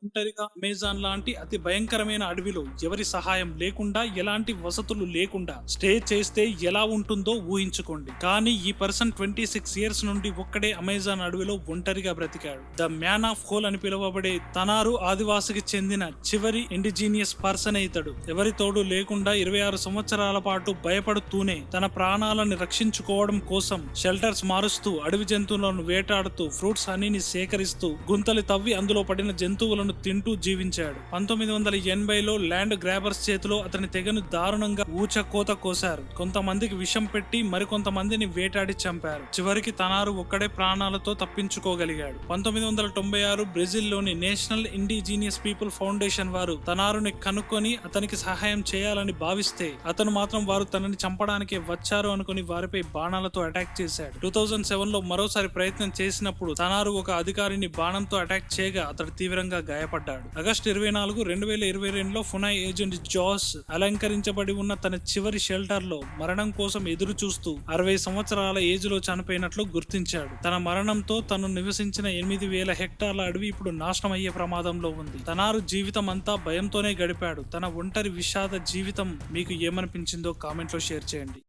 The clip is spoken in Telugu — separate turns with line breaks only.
ఒంటరిగా అమెజాన్ లాంటి అతి భయంకరమైన అడవిలో ఎవరి సహాయం లేకుండా ఎలాంటి వసతులు లేకుండా స్టే చేస్తే ఎలా ఉంటుందో ఊహించుకోండి. కానీ ఈ పర్సన్ 26 ఇయర్స్ నుండి ఒక్కడే అమెజాన్ అడవిలో ఒంటరిగా బ్రతికాడు. ద మ్యాన్ ఆఫ్ హోల్ అని పిలువబడే తనారు ఆదివాసికి చెందిన చివరి ఇండిజీనియస్ పర్సన్ ఇతడు. ఎవరి తోడు లేకుండా 26 సంవత్సరాల పాటు భయపడుతూనే తన ప్రాణాలను రక్షించుకోవడం కోసం షెల్టర్స్ మారుస్తూ, అడవి జంతువులను వేటాడుతూ, ఫ్రూట్స్ హనీని సేకరిస్తూ, గుంతలు తవ్వి అందులో పడిన జంతువులను తింటూ జీవించాడు. 1980లో ల్యాండ్ గ్రాబర్స్ చేతిలో అతని తెగను దారుణంగా ఊచకోత కోశారు. కొంతమందికి విషం పెట్టి మరికొంతమందిని వేటాడి చంపారు. చివరికి తనారు ఒక్కడే ప్రాణాలతో తప్పించుకోగలిగాడు. 1996 బ్రెజిల్లోని నేషనల్ ఇండిజీనియస్ పీపుల్ ఫౌండేషన్ వారు తనారుని కనుక్కొని అతనికి సహాయం చేయాలని భావిస్తే అతను మాత్రం వారు తనని చంపడానికే వచ్చారు అనుకుని వారిపై బాణాలతో అటాక్ చేశాడు. 2007లో మరోసారి ప్రయత్నం చేసినప్పుడు తనారు ఒక అధికారిని బాణంతో అటాక్ చేయగా అతడు తీవ్రంగా గాయపడ్డాడు. ఆగస్టు 24, 2022లో ఫునాయ్ ఏజెంట్ జాస్ అలంకరించబడి ఉన్న తన చివరి షెల్టర్ లో మరణం కోసం ఎదురు చూస్తూ 60 సంవత్సరాల ఏజ్ లో చనిపోయినట్లు గుర్తించాడు. తన మరణంతో తను నివసించిన 8000 హెక్టార్ల అడవి ఇప్పుడు నాశనం అయ్యే ప్రమాదంలో ఉంది. తనారు జీవితం అంతా భయంతోనే గడిపాడు. తన ఒంటరి విషాద జీవితం మీకు ఏమనిపించిందో కామెంట్ లో షేర్ చేయండి.